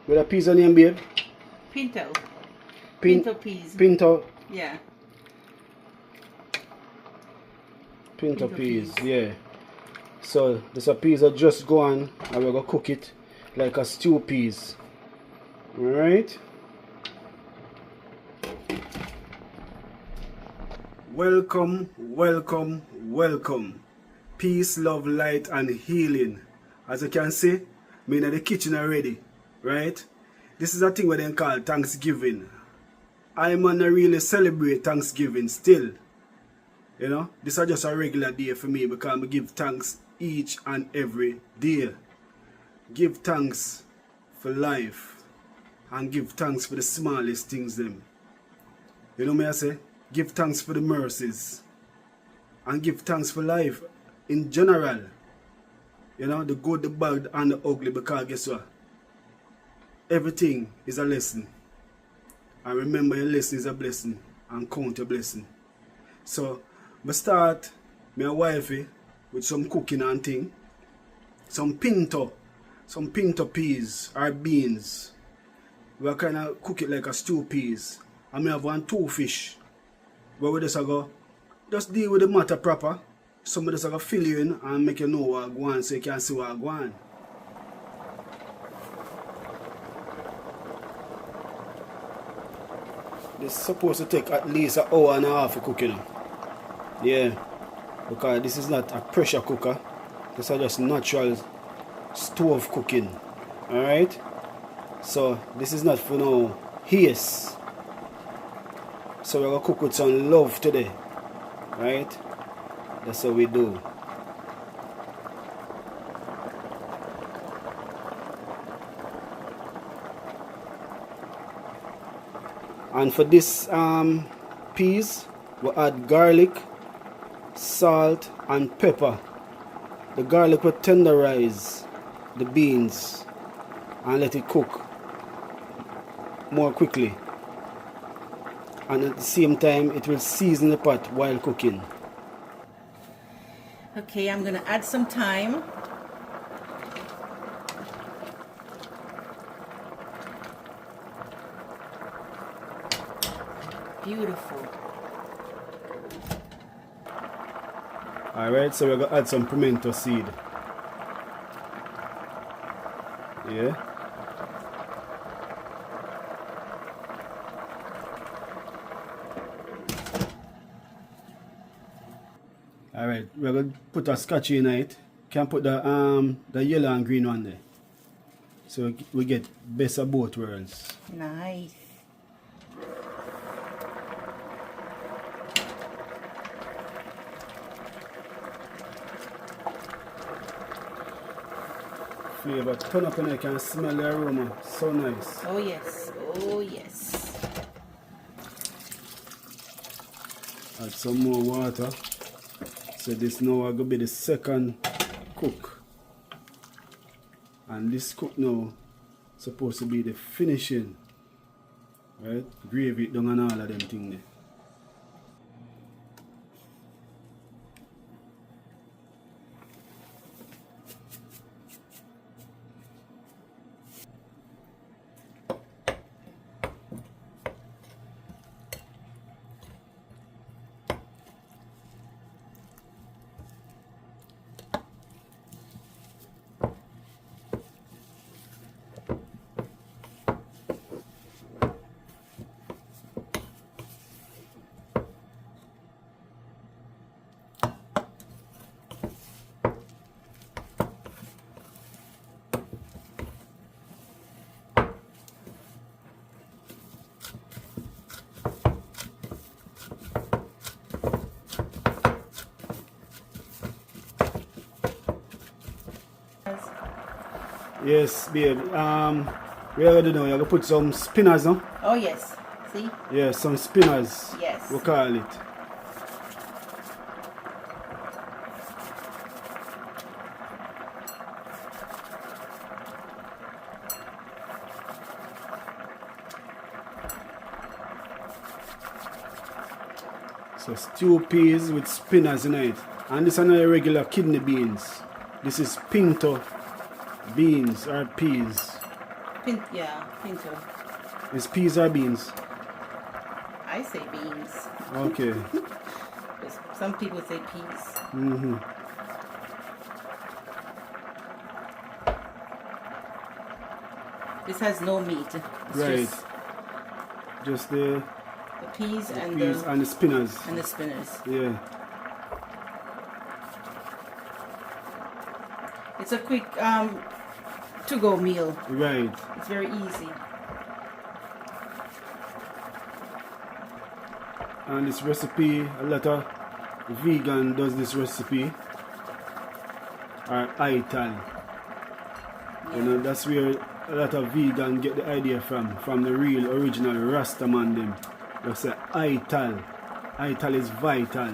With a peas onion, babe? Pinto. Pinto peas. Pinto. Yeah. Pinto peas, yeah. So this a peas are just gone and we're gonna cook it like a stew peas. Alright. Welcome, welcome, welcome. Peace, love, light, and healing. As you can see, me in the kitchen already. Right? This is a thing where they call Thanksgiving. I'm gonna really celebrate Thanksgiving still. You know, this is just a regular day for me because I give thanks each and every day. Give thanks for life and give thanks for the smallest things them. You know me I say? Give thanks for the mercies and give thanks for life in general. You know, the good, the bad and the ugly, because guess what? Everything is a lesson. And remember, your lesson is a blessing and count your blessing. So I start my wifey with some cooking and thing. Some pinto peas or beans. We kind of cook it like a stew peas. And I have 2 fish. But we just deal with the matter proper. Somebody just gonna fill you in and make you know what I go on so you can see what I go on. This is supposed to take at least an hour and a half of cooking. Yeah, because this is not a pressure cooker. This is just natural stove cooking. Alright? So this is not for no haste. So we're gonna cook with some love today. Right? That's what we do. And for this peas, we add garlic, salt and pepper. The garlic will tenderize the beans and let it cook more quickly. And at the same time, it will season the pot while cooking. Okay, I'm gonna add some thyme. Beautiful. Alright, so we're gonna add some pimento seed. Yeah. Alright, we're gonna put a scotch in it. Can put the yellow and green one there. So we get best of both worlds. Nice. Flavor turn up and I can smell the aroma. So nice. Oh yes. Oh yes. Add some more water. So this now will be the second cook. And this cook now supposed to be the finishing. Right? Gravy it down and all of them things there. Yes, babe. We already know you're gonna put some spinners on. Oh yes. See? Yeah, some spinners. Yes. We call it. So stew peas with spinners in it. And this is not regular kidney beans. This is pinto beans or peas. Pinto. It's peas or beans? I say beans. Okay. Some people say peas. Mm-hmm. This has no meat. It's Right. Just the peas and peas and the spinners. and the spinners. Yeah. It's a quick to-go meal. Right. It's very easy. And this recipe, a lot of vegan does this recipe. Or ital. You know, that's where a lot of vegan get the idea from the real original Rastaman them. They say ital. Ital is vital.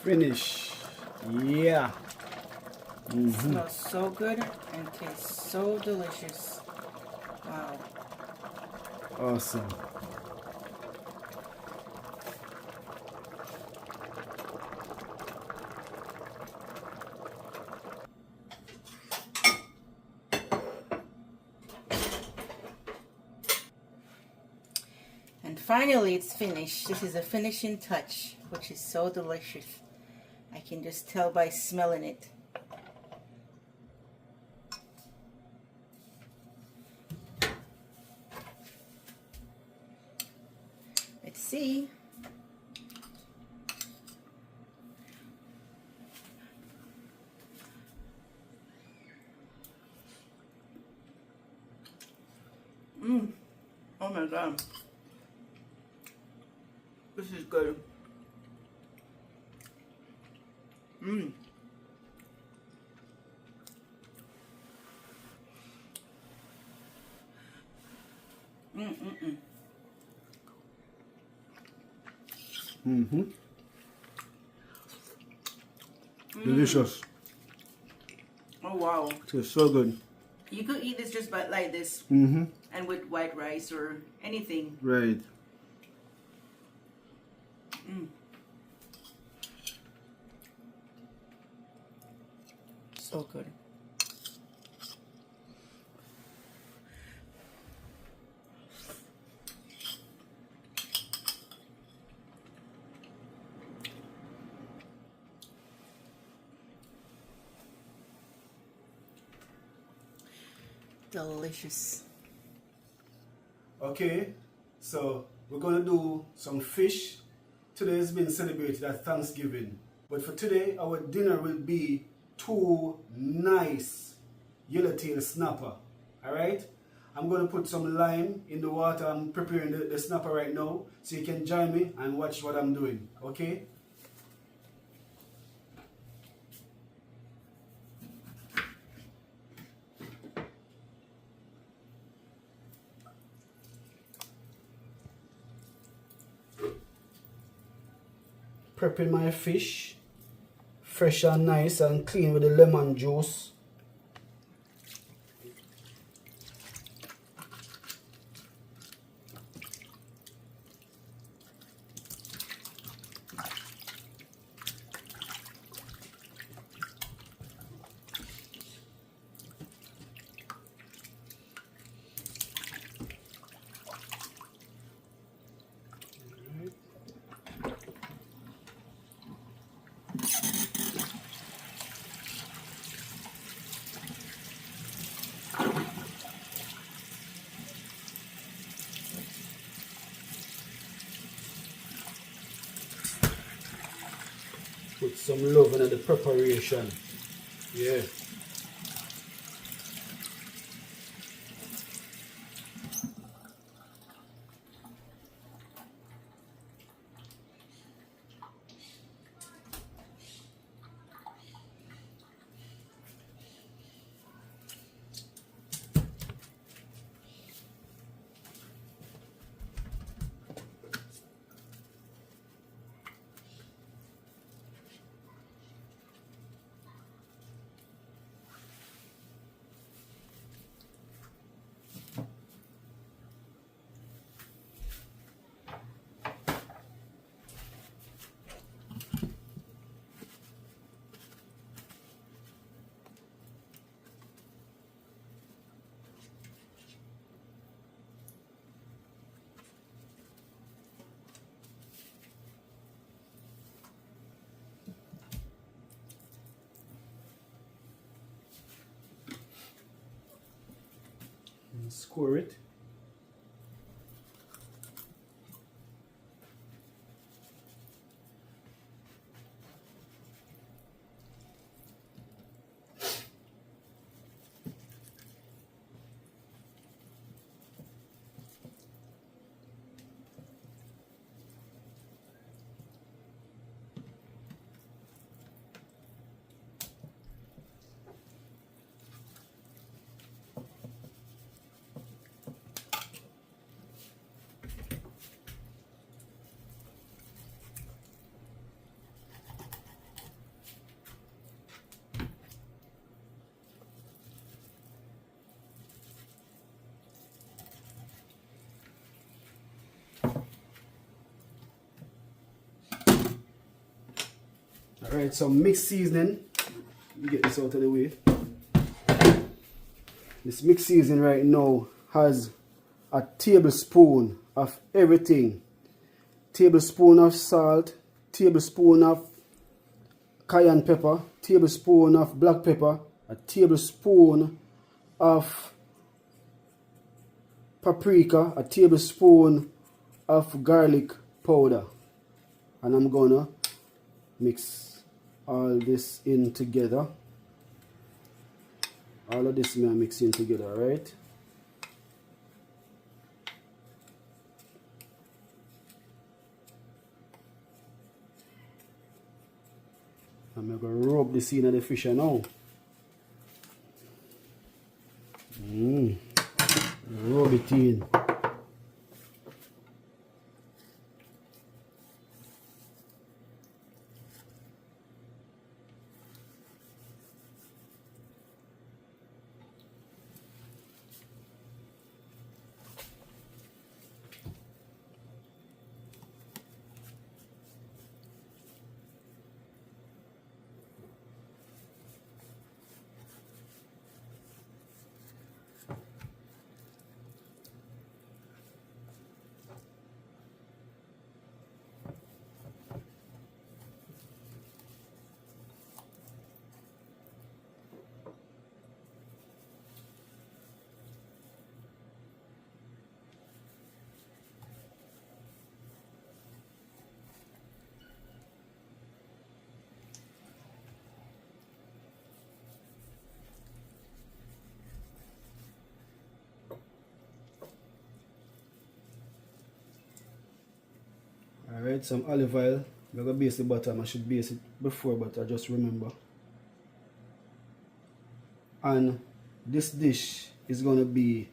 Finish. Yeah. Smells so good and tastes so delicious. Wow. Awesome. And finally it's finished. This is a finishing touch, which is so delicious. I can just tell by smelling it. Let's see. Oh my God. This is good. Delicious. Oh wow. It's so good. You could eat this just like this And with white rice or anything. right. So good. Delicious. Okay, so we're gonna do some fish. Today has been celebrated as Thanksgiving, but for today our dinner will be two nice yellowtail snapper. All right, I'm gonna put some lime in the water. I'm preparing the snapper right now, so you can join me and watch what I'm doing. Okay. Prepping my fish, fresh and nice and clean with the lemon juice. Put some love into the preparation. Yeah. score it. Alright, so mixed seasoning. Let me get this out of the way. This mixed seasoning right now has a tablespoon of everything. Tablespoon of salt, tablespoon of cayenne pepper, tablespoon of black pepper, a tablespoon of paprika, a tablespoon of garlic powder. And I'm gonna mix all this in together. All of this I'm mixing together, right? I'm gonna rub this in the fish now. Rub it in. Alright, some olive oil. I'm gonna base the bottom. I should base it before, but I just remember. And this dish is gonna be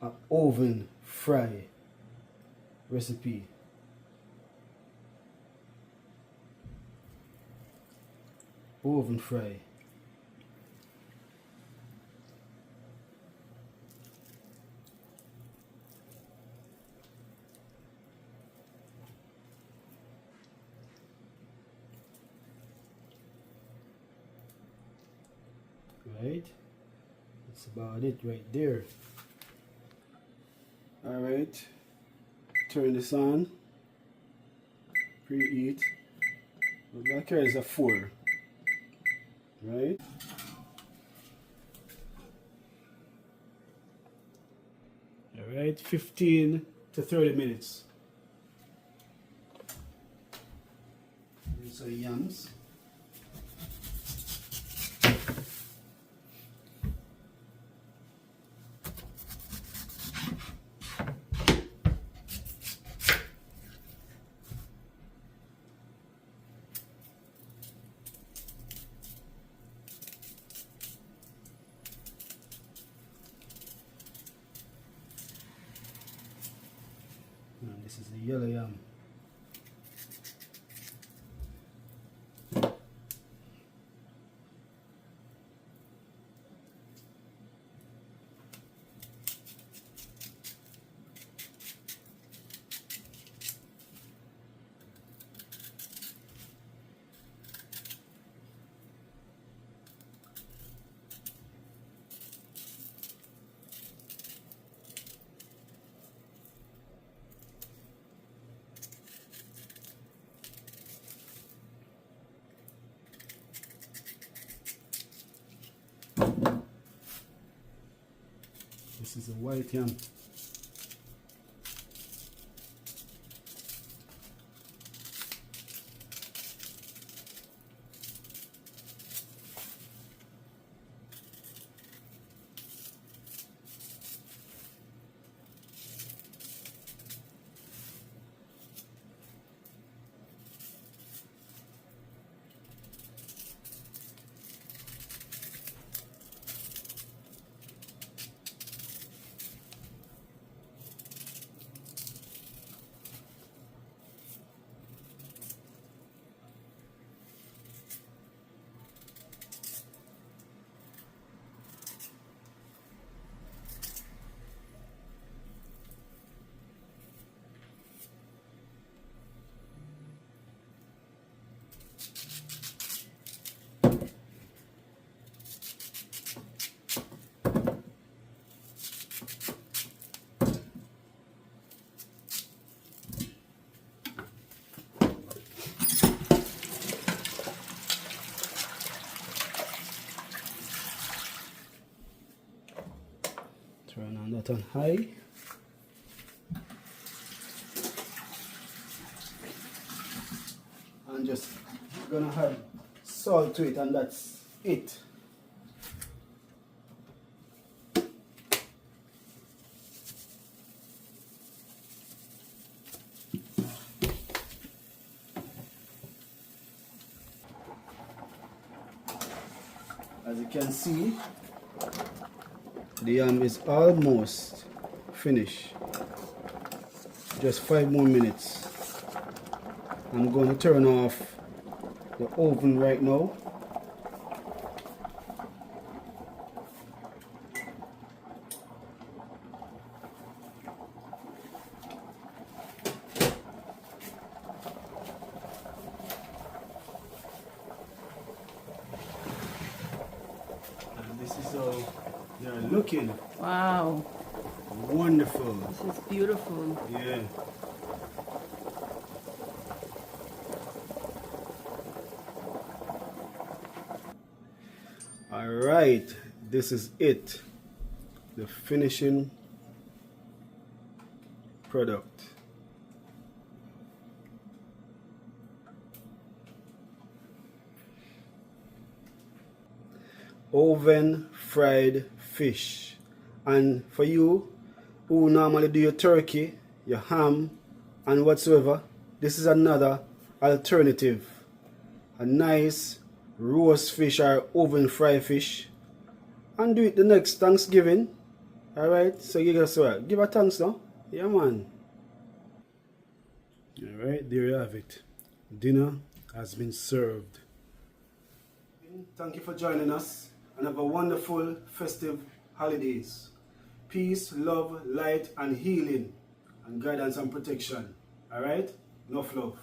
an oven fry recipe. Oven fry. Right, that's about it right there. Alright, turn this on, preheat. The black here is a 4, right? Alright, 15 to 30 minutes. These are yams. And this is the yellow yam. is the white yam. Turn on that on high. And just gonna add salt to it, and that's it. As you can see, the yam is almost finished. Just 5 more minutes. I'm going to turn off the oven right now. And this is how they are looking. Wow. Wonderful. This is beautiful. Yeah. Alright, this is it. The finishing product. Oven fried fish. And for you who normally do your turkey, your ham, and whatsoever, this is another alternative. A nice roast fish or oven fried fish. And do it the next Thanksgiving. Alright, so you guys give a thanks now. Yeah, man. Alright, there you have it. Dinner has been served. Thank you for joining us, and have a wonderful festive holidays. Peace, love, light, and healing, and guidance and protection. Alright? Enough love.